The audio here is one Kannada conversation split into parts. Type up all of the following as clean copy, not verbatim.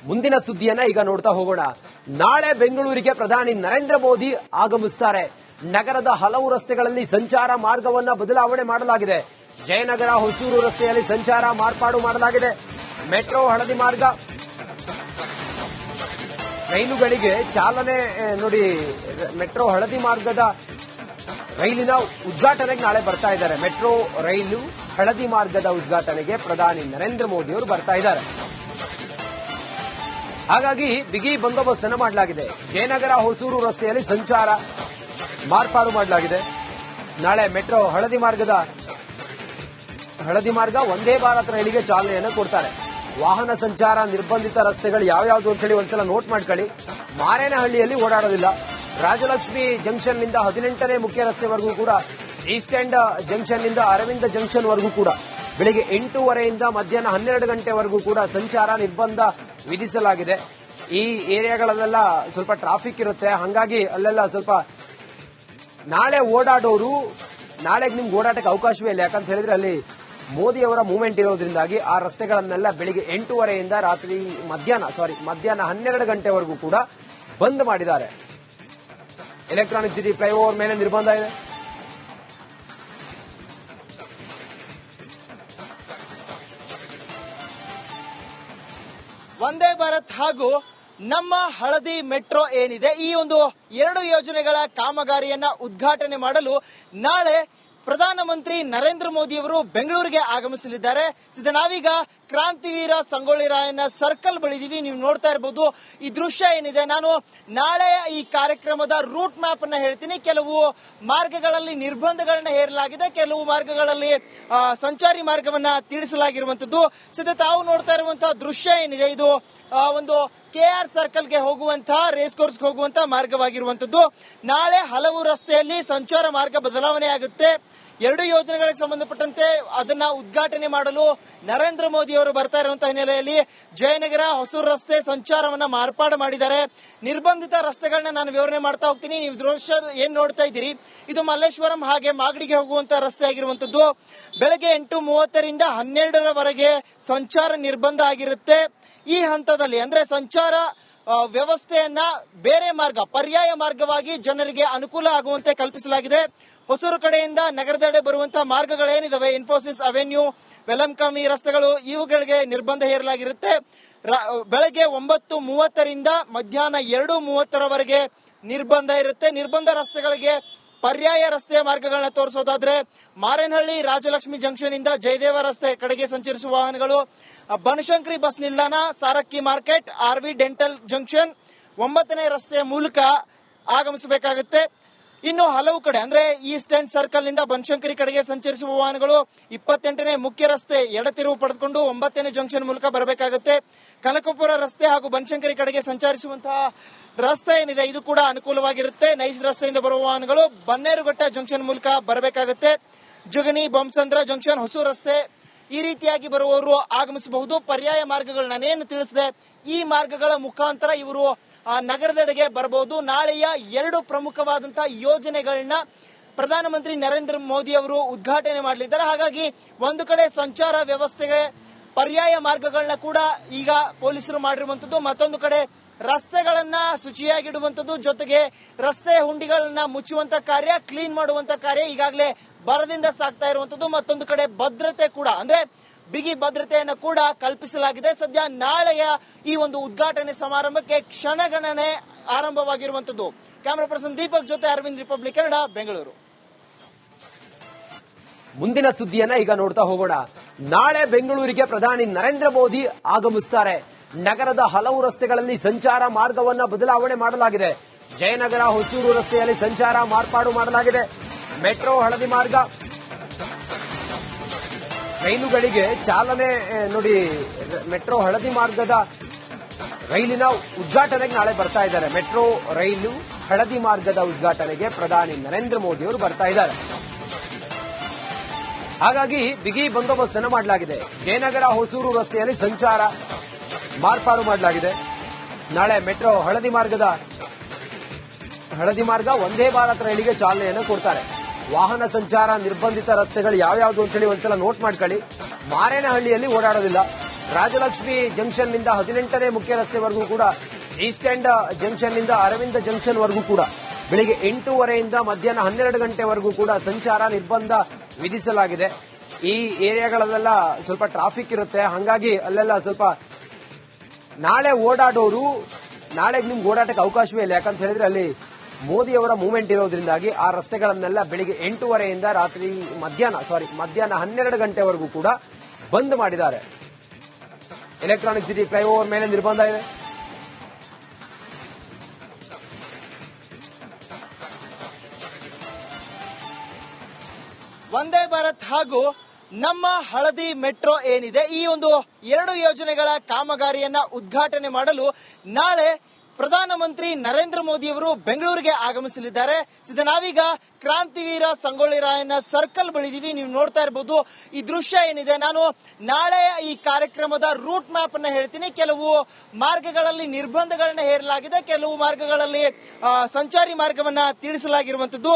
ಮುಂದಿನ ಸುದ್ದಿಯನ್ನ ಈಗ ನೋಡ್ತಾ ಹೋಗೋಣ. ನಾಳೆ ಬೆಂಗಳೂರಿಗೆ ಪ್ರಧಾನಿ ನರೇಂದ್ರ ಮೋದಿ ಆಗಮಿಸುತ್ತಾರೆ. ನಗರದ ಹಲವು ರಸ್ತೆಗಳಲ್ಲಿ ಸಂಚಾರ ಮಾರ್ಗವನ್ನ ಬದಲಾವಣೆ ಮಾಡಲಾಗಿದೆ. ಜಯನಗರ ಹೊಸೂರು ರಸ್ತೆಯಲ್ಲಿ ಸಂಚಾರ ಮಾರ್ಪಾಡು ಮಾಡಲಾಗಿದೆ. ಮೆಟ್ರೋ ಹಳದಿ ಮಾರ್ಗ ರೈಲುಗಳಿಗೆ ಚಾಲನೆ ನೋಡಿ. ಮೆಟ್ರೋ ಹಳದಿ ಮಾರ್ಗದ ರೈಲಿನ ಉದ್ಘಾಟನೆಗೆ ನಾಳೆ ಬರ್ತಾ ಇದ್ದಾರೆ. ಮೆಟ್ರೋ ರೈಲು ಹಳದಿ ಮಾರ್ಗದ ಉದ್ಘಾಟನೆಗೆ ಪ್ರಧಾನಿ ನರೇಂದ್ರ ಮೋದಿ ಅವರು ಬರ್ತಾ ಇದ್ದಾರೆ. ಹಾಗಾಗಿ ಬಿಗಿ ಬಂದೋಬಸ್ತ್ ಅನ್ನು ಮಾಡಲಾಗಿದೆ. ಜಯನಗರ ಹೊಸೂರು ರಸ್ತೆಯಲ್ಲಿ ಸಂಚಾರ ಮಾರ್ಪಾಡು ಮಾಡಲಾಗಿದೆ. ನಾಳೆ ಮೆಟ್ರೋ ಹಳದಿ ಮಾರ್ಗ ಒಂದೇ ಭಾರತ್ ರೈಲಿಗೆ ಚಾಲನೆಯನ್ನು ಕೊಡ್ತಾರೆ. ವಾಹನ ಸಂಚಾರ ನಿರ್ಬಂಧಿತ ರಸ್ತೆಗಳು ಯಾವ್ಯಾವುದು ಅಂತ ಹೇಳಿ ಒಂದ್ಸಲ ನೋಟ್ ಮಾಡ್ಕೊಳ್ಳಿ. ಮಾರೇನಹಳ್ಳಿಯಲ್ಲಿ ಓಡಾಡೋದಿಲ್ಲ. ರಾಜಲಕ್ಷ್ಮಿ ಜಂಕ್ಷನ್ ನಿಂದ 18ನೇ ಮುಖ್ಯ ರಸ್ತೆವರೆಗೂ ಕೂಡ, ಈಸ್ಟ್ ಎಂಡ್ ಜಂಕ್ಷನ್ ನಿಂದ ಅರವಿಂದ ಜಂಕ್ಷನ್ ವರೆಗೂ ಕೂಡ ಬೆಳಿಗ್ಗೆ 8:30ಯಿಂದ ಮಧ್ಯಾಹ್ನ 12 ಗಂಟೆವರೆಗೂ ಕೂಡ ಸಂಚಾರ ನಿರ್ಬಂಧ ವಿಧಿಸಲಾಗಿದೆ. ಈ ಏರಿಯಾಗಳಲ್ಲೆಲ್ಲ ಸ್ವಲ್ಪ ಟ್ರಾಫಿಕ್ ಇರುತ್ತೆ. ಹಾಗಾಗಿ ಅಲ್ಲೆಲ್ಲ ಸ್ವಲ್ಪ ನಾಳೆ ಓಡಾಡೋರು ನಾಳೆಗೆ ನಿಮ್ಗೆ ಓಡಾಟಕ್ಕೆ ಅವಕಾಶವೇ ಇಲ್ಲ. ಯಾಕಂತ ಹೇಳಿದ್ರೆ ಅಲ್ಲಿ ಮೋದಿ ಅವರ ಮೂವ್ಮೆಂಟ್ ಇರೋದ್ರಿಂದಾಗಿ ಆ ರಸ್ತೆಗಳನ್ನೆಲ್ಲ ಬೆಳಿಗ್ಗೆ 8:30ಯಿಂದ ಮಧ್ಯಾಹ್ನ 12 ಗಂಟೆವರೆಗೂ ಕೂಡ ಬಂದ್ ಮಾಡಿದ್ದಾರೆ. ಎಲೆಕ್ಟ್ರಾನಿಕ್ ಸಿಟಿ ಫ್ಲೈಓವರ್ ಮೇಲೆ ನಿರ್ಬಂಧ ಇದೆ. ವಂದೇ ಭಾರತ್ ಹಾಗೂ ನಮ್ಮ ಹಳದಿ ಮೆಟ್ರೋ ಏನಿದೆ, ಈ ಒಂದು 2 ಯೋಜನೆಗಳ ಕಾಮಗಾರಿಯನ್ನ ಉದ್ಘಾಟನೆ ಮಾಡಲು ನಾಳೆ ಪ್ರಧಾನಮಂತ್ರಿ ನರೇಂದ್ರ ಮೋದಿ ಅವರು ಬೆಂಗಳೂರಿಗೆ ಆಗಮಿಸಲಿದ್ದಾರೆ. ನಾವೀಗ ಕ್ರಾಂತಿವೀರ ಸಂಗೊಳ್ಳಿ ರಾಯಣ್ಣ ಸರ್ಕಲ್ ಬಳಿ ಇದೀವಿ. ನೀವು ನೋಡ್ತಾ ಇರಬಹುದು ಈ ದೃಶ್ಯ ಏನಿದೆ. ನಾನು ನಾಳೆ ಈ ಕಾರ್ಯಕ್ರಮದ ರೂಟ್ ಮ್ಯಾಪ್ ಅನ್ನ ಹೇಳ್ತೀನಿ. ಕೆಲವು ಮಾರ್ಗಗಳಲ್ಲಿ ನಿರ್ಬಂಧಗಳನ್ನ ಹೇರಲಾಗಿದೆ, ಕೆಲವು ಮಾರ್ಗಗಳಲ್ಲಿ ಸಂಚಾರಿ ಮಾರ್ಗವನ್ನ ತಿಳಿಸಲಾಗಿರುವಂತದ್ದು. ತಾವು ನೋಡ್ತಾ ಇರುವಂತಹ ದೃಶ್ಯ ಏನಿದೆ, ಇದು ಒಂದು KR ಸರ್ಕಲ್ಗೆ ಹೋಗುವಂತಹ ರೇಸ್ ಕೋರ್ಸ್ಗೆ ಹೋಗುವಂತಹ ಮಾರ್ಗವಾಗಿರುವಂತದ್ದು. ನಾಳೆ ಹಲವು ರಸ್ತೆಯಲ್ಲಿ ಸಂಚಾರ ಮಾರ್ಗ ಬದಲಾವಣೆ ಆಗುತ್ತೆ. 2 ಯೋಜನೆಗಳಿಗೆ ಸಂಬಂಧಪಟ್ಟಂತೆ ಅದನ್ನ ಉದ್ಘಾಟನೆ ಮಾಡಲು ನರೇಂದ್ರ ಮೋದಿ ಅವರು ಬರ್ತಾ ಇರುವಂತಹ ಹಿನ್ನೆಲೆಯಲ್ಲಿ ಜಯನಗರ ಹೊಸೂರು ರಸ್ತೆ ಸಂಚಾರವನ್ನ ಮಾರ್ಪಾಡು ಮಾಡಿದ್ದಾರೆ. ನಿರ್ಬಂಧಿತ ರಸ್ತೆಗಳನ್ನ ನಾನು ವಿವರಣೆ ಮಾಡ್ತಾ ಹೋಗ್ತೀನಿ. ನೀವು ದೃಶ್ಯ ಏನ್ ನೋಡ್ತಾ ಇದ್ದೀರಿ, ಇದು ಮಲ್ಲೇಶ್ವರಂ ಹಾಗೆ ಮಾಗಡಿಗೆ ಹೋಗುವಂತಹ ರಸ್ತೆ ಆಗಿರುವಂತದ್ದು. ಬೆಳಗ್ಗೆ 8:30ರಿಂದ 12ರವರೆಗೆ ಸಂಚಾರ ನಿರ್ಬಂಧ ಆಗಿರುತ್ತೆ. ಈ ಹಂತದಲ್ಲಿ ಅಂದ್ರೆ ಸಂಚಾರ ವ್ಯವಸ್ಥೆಯನ್ನ ಬೇರೆ ಮಾರ್ಗ, ಪರ್ಯಾಯ ಮಾರ್ಗವಾಗಿ ಜನರಿಗೆ ಅನುಕೂಲ ಆಗುವಂತೆ ಕಲ್ಪಿಸಲಾಗಿದೆ. ಹೊಸೂರು ಕಡೆಯಿಂದ ನಗರದೆಡೆ ಬರುವಂತಹ ಮಾರ್ಗಗಳೇನಿದಾವೆ, ಇನ್ಫೋಸಿಸ್ ಅವೆನ್ಯೂ, ವೆಲಂಕಮ್ಮಿ ರಸ್ತೆಗಳು, ಇವುಗಳಿಗೆ ನಿರ್ಬಂಧ ಹೇರಲಾಗಿರುತ್ತೆ. ಬೆಳಗ್ಗೆ 9:30ರಿಂದ ಮಧ್ಯಾಹ್ನ 2:30ರವರೆಗೆ ನಿರ್ಬಂಧ ಇರುತ್ತೆ. ನಿರ್ಬಂಧ ರಸ್ತೆಗಳಿಗೆ ಪರ್ಯಾಯ ರಸ್ತೆಯ ಮಾರ್ಗಗಳನ್ನ ತೋರಿಸೋದಾದ್ರೆ, ಮಾರೇನಹಳ್ಳಿ ರಾಜಲಕ್ಷ್ಮಿ ಜಂಕ್ಷನ್ ಇಂದ ಜಯದೇವ ರಸ್ತೆ ಕಡೆಗೆ ಸಂಚರಿಸುವ ವಾಹನಗಳು, ಬನಶಂಕರಿ ಬಸ್ ನಿಲ್ದಾಣ, Sarakki market, RV dental junction 9ನೇ ರಸ್ತೆಯ ಮೂಲಕ ಆಗಮಿಸಬೇಕಾಗುತ್ತೆ. ಇನ್ನು ಹಲವು ಕಡೆ ಅಂದ್ರೆ ಈಸ್ಟ್ ಎಂಡ್ ಸರ್ಕಲ್ ನಿಂದ ಬನಶಂಕರಿ ಕಡೆಗೆ ಸಂಚರಿಸುವ ವಾಹನಗಳು 28ನೇ ಮುಖ್ಯ ರಸ್ತೆ ಎಡತಿರುವು ಪಡೆದುಕೊಂಡು 9ನೇ ಜಂಕ್ಷನ್ ಮೂಲಕ ಬರಬೇಕಾಗುತ್ತೆ. ಕನಕಪುರ ರಸ್ತೆ ಹಾಗೂ ಬನಶಂಕರಿ ಕಡೆಗೆ ಸಂಚರಿಸುವಂತಹ ರಸ್ತೆ ಏನಿದೆ, ಇದು ಕೂಡ ಅನುಕೂಲವಾಗಿರುತ್ತೆ. ನೈಸ್ ರಸ್ತೆಯಿಂದ ಬರುವ ವಾಹನಗಳು ಬನ್ನೇರುಘಟ್ಟ ಜಂಕ್ಷನ್ ಮೂಲಕ ಬರಬೇಕಾಗುತ್ತೆ. ಜುಗನಿ, ಬೊಮ್ಮಸಂದ್ರ ಜಂಕ್ಷನ್, ಹೊಸೂರು ರಸ್ತೆ ಈ ರೀತಿಯಾಗಿ ಬರುವವರು ಆಗಮಿಸಬಹುದು. ಪರ್ಯಾಯ ಮಾರ್ಗಗಳು ನಾನೇನು ತಿಳಿಸಿದೆ, ಈ ಮಾರ್ಗಗಳ ಮುಖಾಂತರ ಇವರು ನಗರದೆಡೆಗೆ ಬರಬಹುದು. ನಾಳೆಯ 2 ಪ್ರಮುಖವಾದಂತಹ ಯೋಜನೆಗಳನ್ನ ಪ್ರಧಾನಮಂತ್ರಿ ನರೇಂದ್ರ ಮೋದಿ ಅವರು ಉದ್ಘಾಟನೆ ಮಾಡಲಿದ್ದಾರೆ. ಹಾಗಾಗಿ ಒಂದು ಕಡೆ ಸಂಚಾರ ವ್ಯವಸ್ಥೆಗೆ ಪರ್ಯಾಯ ಮಾರ್ಗಗಳನ್ನ ಕೂಡ ಈಗ ಪೊಲೀಸರು ಮಾಡಿರುವಂತದ್ದು, ಮತ್ತೊಂದು ಕಡೆ ರಸ್ತೆಗಳನ್ನ ಶುಚಿಯಾಗಿಡುವಂತದ್ದು, ಜೊತೆಗೆ ರಸ್ತೆ ಹುಂಡಿಗಳನ್ನ ಮುಚ್ಚುವಂತ ಕಾರ್ಯ, ಕ್ಲೀನ್ ಮಾಡುವಂತ ಕಾರ್ಯ ಈಗಾಗಲೇ ಭರದಿಂದ ಸಾಗ್ತಾ ಇರುವಂತದ್ದು. ಮತ್ತೊಂದು ಕಡೆ ಭದ್ರತೆ ಕೂಡ ಅಂದ್ರೆ ಬಿಗಿ ಭದ್ರತೆಯನ್ನು ಕೂಡ ಕಲ್ಪಿಸಲಾಗಿದೆ. ಸದ್ಯ ನಾಳೆಯ ಈ ಒಂದು ಉದ್ಘಾಟನೆ ಸಮಾರಂಭಕ್ಕೆ ಕ್ಷಣಗಣನೆ ಆರಂಭವಾಗಿರುವಂತದ್ದು. ಕ್ಯಾಮರಾ ಪರ್ಸನ್ ದೀಪಕ್ ಜೊತೆ ಅರವಿಂದ್, ರಿಪಬ್ಲಿಕ್ ಕನ್ನಡ, ಬೆಂಗಳೂರು. ಮುಂದಿನ ಸುದ್ದಿಯನ್ನ ಈಗ ನೋಡ್ತಾ ಹೋಗೋಣ. ನಾಳೆ ಬೆಂಗಳೂರಿಗೆ ಪ್ರಧಾನಿ ನರೇಂದ್ರ ಮೋದಿ ಆಗಮಿಸುತ್ತಾರೆ. ನಗರದ ಹಲವು ರಸ್ತೆಗಳಲ್ಲಿ ಸಂಚಾರ ಮಾರ್ಗವನ್ನ ಬದಲಾವಣೆ ಮಾಡಲಾಗಿದೆ. ಜಯನಗರ ಹೊಸೂರು ರಸ್ತೆಯಲ್ಲಿ ಸಂಚಾರ ಮಾರ್ಪಾಡು ಮಾಡಲಾಗಿದೆ. ಮೆಟ್ರೋ ಹಳದಿ ಮಾರ್ಗ ರೈಲುಗಳಿಗೆ ಚಾಲನೆ ನೋಡಿ. ಮೆಟ್ರೋ ಹಳದಿ ಮಾರ್ಗದ ರೈಲಿನ ಉದ್ಘಾಟನೆಗೆ ನಾಳೆ ಬರ್ತಾ ಇದ್ದಾರೆ. ಮೆಟ್ರೋ ರೈಲು ಹಳದಿ ಮಾರ್ಗದ ಉದ್ಘಾಟನೆಗೆ ಪ್ರಧಾನಿ ನರೇಂದ್ರ ಮೋದಿ ಅವರು ಬರ್ತಾ ಇದ್ದಾರೆ. ಹಾಗಾಗಿ ಬಿಗಿ ಬಂದೋಬಸ್ತ್ ಅನ್ನು ಮಾಡಲಾಗಿದೆ. ಜಯನಗರ ಹೊಸೂರು ರಸ್ತೆಯಲ್ಲಿ ಸಂಚಾರ ಮಾರ್ಪಾಡು ಮಾಡಲಾಗಿದೆ. ನಾಳೆ ಮೆಟ್ರೋ ಹಳದಿ ಮಾರ್ಗ ಒಂದೇ ಭಾರತ್ ರೈಲಿಗೆ ಚಾಲನೆಯನ್ನು ಕೊಡ್ತಾರೆ. ವಾಹನ ಸಂಚಾರ ನಿರ್ಬಂಧಿತ ರಸ್ತೆಗಳು ಯಾವ್ಯಾವುದು ಅಂತ ಹೇಳಿ ಒಂದ್ಸಲ ನೋಟ್ ಮಾಡ್ಕೊಳ್ಳಿ. ಮಾರೇನಹಳ್ಳಿಯಲ್ಲಿ ಓಡಾಡೋದಿಲ್ಲ. ರಾಜಲಕ್ಷ್ಮಿ ಜಂಕ್ಷನ್ ನಿಂದ 18ನೇ ಮುಖ್ಯ ರಸ್ತೆವರೆಗೂ ಕೂಡ, ಈಸ್ಟ್ ಎಂಡ್ ಜಂಕ್ಷನ್ ನಿಂದ ಅರವಿಂದ ಜಂಕ್ಷನ್ ವರೆಗೂ ಕೂಡ ಬೆಳಿಗ್ಗೆ 8:30ಯಿಂದ ಮಧ್ಯಾಹ್ನ 12 ಗಂಟೆವರೆಗೂ ಕೂಡ ಸಂಚಾರ ನಿರ್ಬಂಧ ವಿಧಿಸಲಾಗಿದೆ. ಈ ಏರಿಯಾಗಳಲ್ಲೆಲ್ಲ ಸ್ವಲ್ಪ ಟ್ರಾಫಿಕ್ ಇರುತ್ತೆ, ಹಾಗಾಗಿ ಅಲ್ಲೆಲ್ಲ ಸ್ವಲ್ಪ ನಾಳೆ ಓಡಾಡೋರು ನಾಳೆಗೆ ನಿಮ್ಗೆ ಓಡಾಟಕ್ಕೆ ಅವಕಾಶವೇ ಇಲ್ಲ. ಯಾಕಂತ ಹೇಳಿದ್ರೆ ಅಲ್ಲಿ ಮೋದಿಯವರ ಮೂವ್ಮೆಂಟ್ ಇರೋದ್ರಿಂದಾಗಿ ಆ ರಸ್ತೆಗಳನ್ನೆಲ್ಲ ಬೆಳಿಗ್ಗೆ 8:30ಯಿಂದ ಮಧ್ಯಾಹ್ನ 12 ಗಂಟೆವರೆಗೂ ಕೂಡ ಬಂದ್ ಮಾಡಿದ್ದಾರೆ. ಎಲೆಕ್ಟ್ರಾನಿಕ್ ಸಿಟಿ ಫ್ಲೈಓವರ್ ಮೇಲೆ ನಿರ್ಬಂಧ ಇದೆ. ವಂದೇ ಭಾರತ್ ಹಾಗೂ ನಮ್ಮ ಹಳದಿ ಮೆಟ್ರೋ ಏನಿದೆ, ಈ ಒಂದು 2 ಯೋಜನೆಗಳ ಕಾಮಗಾರಿಯನ್ನ ಉದ್ಘಾಟನೆ ಮಾಡಲು ನಾಳೆ ಪ್ರಧಾನಮಂತ್ರಿ ನರೇಂದ್ರ ಮೋದಿ ಅವರು ಬೆಂಗಳೂರಿಗೆ ಆಗಮಿಸಲಿದ್ದಾರೆ. ನಾವೀಗ ಕ್ರಾಂತಿವೀರ ಸಂಗೊಳ್ಳಿ ರಾಯಣ್ಣ ಸರ್ಕಲ್ ಬಳಿ ಇದೀವಿ. ನೀವು ನೋಡ್ತಾ ಇರಬಹುದು ಈ ದೃಶ್ಯ ಏನಿದೆ. ನಾನು ನಾಳೆ ಈ ಕಾರ್ಯಕ್ರಮದ ರೂಟ್ ಮ್ಯಾಪ್ ಅನ್ನ ಹೇಳ್ತೀನಿ. ಕೆಲವು ಮಾರ್ಗಗಳಲ್ಲಿ ನಿರ್ಬಂಧಗಳನ್ನ ಹೇರಲಾಗಿದೆ, ಕೆಲವು ಮಾರ್ಗಗಳಲ್ಲಿ ಸಂಚಾರಿ ಮಾರ್ಗವನ್ನ ತಿಳಿಸಲಾಗಿರುವಂತದ್ದು.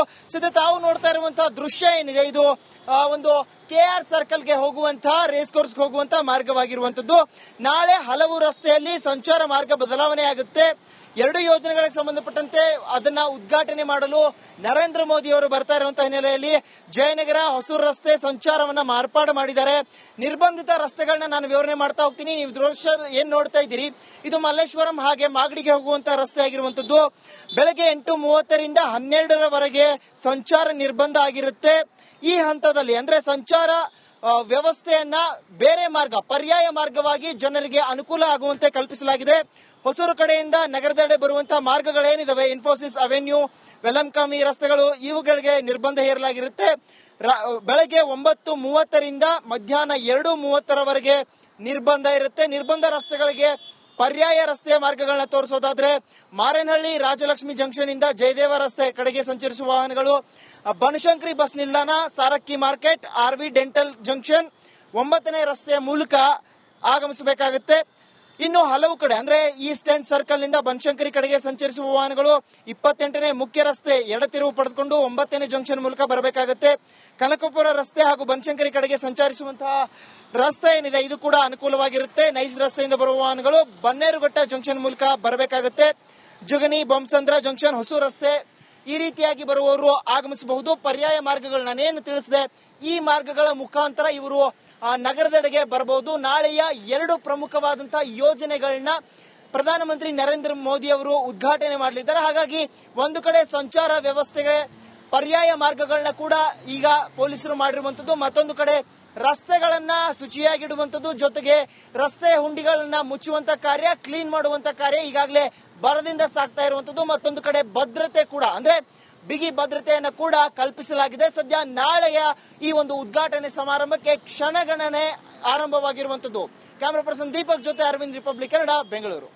ತಾವು ನೋಡ್ತಾ ಇರುವಂತಹ ದೃಶ್ಯ ಏನಿದೆ, ಇದು ಒಂದು KR ಸರ್ಕಲ್ಗೆ ಹೋಗುವಂತಹ, ರೇಸ್ ಕೋರ್ಸ್ಗೆ ಹೋಗುವಂತಹ ಮಾರ್ಗವಾಗಿರುವಂತದ್ದು. ನಾಳೆ ಹಲವು ರಸ್ತೆಯಲ್ಲಿ ಸಂಚಾರ ಮಾರ್ಗ ಬದಲಾವಣೆ ಆಗುತ್ತೆ. 2 ಯೋಜನೆಗಳಿಗೆ ಸಂಬಂಧಪಟ್ಟಂತೆ ಅದನ್ನ ಉದ್ಘಾಟನೆ ಮಾಡಲು ನರೇಂದ್ರ ಮೋದಿ ಅವರು ಬರ್ತಾ ಇರುವಂತಹ ಹಿನ್ನೆಲೆಯಲ್ಲಿ ಜಯನಗರ ಹೊಸೂರು ರಸ್ತೆ ಸಂಚಾರವನ್ನ ಮಾರ್ಪಾಡು ಮಾಡಿದ್ದಾರೆ. ನಿರ್ಬಂಧಿತ ರಸ್ತೆಗಳನ್ನ ನಾನು ವಿವರಣೆ ಮಾಡ್ತಾ ಹೋಗ್ತೀನಿ. ನೀವು ದೃಶ್ಯ ಏನ್ ನೋಡ್ತಾ ಇದ್ದೀರಿ, ಇದು ಮಲ್ಲೇಶ್ವರಂ ಹಾಗೆ ಮಾಗಡಿಗೆ ಹೋಗುವಂತಹ ರಸ್ತೆ ಆಗಿರುವಂತದ್ದು. ಬೆಳಗ್ಗೆ 8:30ರಿಂದ 12ರವರೆಗೆ ಸಂಚಾರ ನಿರ್ಬಂಧ ಆಗಿರುತ್ತೆ. ಈ ಹಂತದಲ್ಲಿ ಅಂದ್ರೆ ಸಂಚಾರ ವ್ಯವಸ್ಥೆಯನ್ನ ಬೇರೆ ಮಾರ್ಗ, ಪರ್ಯಾಯ ಮಾರ್ಗವಾಗಿ ಜನರಿಗೆ ಅನುಕೂಲ ಆಗುವಂತೆ ಕಲ್ಪಿಸಲಾಗಿದೆ. ಹೊಸೂರು ಕಡೆಯಿಂದ ನಗರದೆಡೆ ಬರುವಂತಹ ಮಾರ್ಗಗಳೇನಿದಾವೆ, ಇನ್ಫೋಸಿಸ್ ಅವೆನ್ಯೂ, ವೆಲಂಕಮಿ ರಸ್ತೆಗಳು, ಇವುಗಳಿಗೆ ನಿರ್ಬಂಧ ಹೇರಲಾಗಿರುತ್ತೆ. ಬೆಳಗ್ಗೆ 9:30ರಿಂದ ಮಧ್ಯಾಹ್ನ 2:30ರವರೆಗೆ ನಿರ್ಬಂಧ ಇರುತ್ತೆ. ನಿರ್ಬಂಧ ರಸ್ತೆಗಳಿಗೆ ಪರ್ಯಾಯ ರಸ್ತೆಯ ಮಾರ್ಗಗಳನ್ನ ತೋರಿಸೋದಾದ್ರೆ ಮಾರೇನಹಳ್ಳಿ ರಾಜಲಕ್ಷ್ಮಿ ಜಂಕ್ಷನ್ ಇಂದ ಜಯದೇವ ರಸ್ತೆ ಕಡೆಗೆ ಸಂಚರಿಸುವ ವಾಹನಗಳು, ಬನಶಂಕರಿ ಬಸ್ ನಿಲ್ದಾಣ, Sarakki market, RV dental junction 9ನೇ ರಸ್ತೆಯ ಮೂಲಕ ಆಗಮಿಸಬೇಕಾಗುತ್ತೆ. ಇನ್ನು ಹಲವು ಕಡೆ ಅಂದ್ರೆ ಈಸ್ಟ್ ಎಂಡ್ ಸರ್ಕಲ್ ನಿಂದ ಬನಶಂಕರಿ ಕಡೆಗೆ ಸಂಚರಿಸುವ ವಾಹನಗಳು 28ನೇ ಮುಖ್ಯ ರಸ್ತೆ ಎಡತಿರುವು ಪಡೆದುಕೊಂಡು 9ನೇ ಜಂಕ್ಷನ್ ಮೂಲಕ ಬರಬೇಕಾಗುತ್ತೆ. ಕನಕಪುರ ರಸ್ತೆ ಹಾಗೂ ಬನಶಂಕರಿ ಕಡೆಗೆ ಸಂಚರಿಸುವಂತಹ ರಸ್ತೆ ಏನಿದೆ, ಇದು ಕೂಡ ಅನುಕೂಲವಾಗಿರುತ್ತೆ. ನೈಸ್ ರಸ್ತೆಯಿಂದ ಬರುವ ವಾಹನಗಳು ಬನ್ನೇರುಘಟ್ಟ ಜಂಕ್ಷನ್ ಮೂಲಕ ಬರಬೇಕಾಗುತ್ತೆ. ಜುಗನಿ, ಬೊಮ್ಮಸಂದ್ರ ಜಂಕ್ಷನ್, ಹೊಸೂರು ರಸ್ತೆ, ಈ ರೀತಿಯಾಗಿ ಬರುವವರು ಆಗಮಿಸಬಹುದು. ಪರ್ಯಾಯ ಮಾರ್ಗಗಳು ನಾನೇನು ತಿಳಿಸಿದೆ, ಈ ಮಾರ್ಗಗಳ ಮುಖಾಂತರ ಇವರು ನಗರದೆಡೆಗೆ ಬರಬಹುದು. ನಾಳೆಯ 2 ಪ್ರಮುಖವಾದಂತಹ ಯೋಜನೆಗಳನ್ನ ಪ್ರಧಾನಮಂತ್ರಿ ನರೇಂದ್ರ ಮೋದಿ ಅವರು ಉದ್ಘಾಟನೆ ಮಾಡಲಿದ್ದಾರೆ. ಹಾಗಾಗಿ ಒಂದು ಕಡೆ ಸಂಚಾರ ವ್ಯವಸ್ಥೆಗೆ ಪರ್ಯಾಯ ಮಾರ್ಗಗಳನ್ನ ಕೂಡ ಈಗ ಪೊಲೀಸರು ಮಾಡಿರುವಂತದ್ದು, ಮತ್ತೊಂದು ಕಡೆ ರಸ್ತೆಗಳನ್ನ ಶುಚಿಯಾಗಿಡುವಂತದ್ದು, ಜೊತೆಗೆ ರಸ್ತೆ ಹುಂಡಿಗಳನ್ನ ಮುಚ್ಚುವಂತ ಕಾರ್ಯ, ಕ್ಲೀನ್ ಮಾಡುವಂತ ಕಾರ್ಯ ಈಗಾಗಲೇ ಭರದಿಂದ ಸಾಗ್ತಾ ಇರುವಂತದ್ದು. ಮತ್ತೊಂದು ಕಡೆ ಭದ್ರತೆ ಕೂಡ ಅಂದ್ರೆ ಬಿಗಿ ಭದ್ರತೆಯನ್ನು ಕೂಡ ಕಲ್ಪಿಸಲಾಗಿದೆ. ಸದ್ಯ ನಾಳೆಯ ಈ ಒಂದು ಉದ್ಘಾಟನೆ ಸಮಾರಂಭಕ್ಕೆ ಕ್ಷಣಗಣನೆ ಆರಂಭವಾಗಿರುವಂತದ್ದು. ಕ್ಯಾಮರಾ ಪರ್ಸನ್ ದೀಪಕ್ ಜೊತೆ ಅರವಿಂದ್, ರಿಪಬ್ಲಿಕ್ ಕನ್ನಡ, ಬೆಂಗಳೂರು.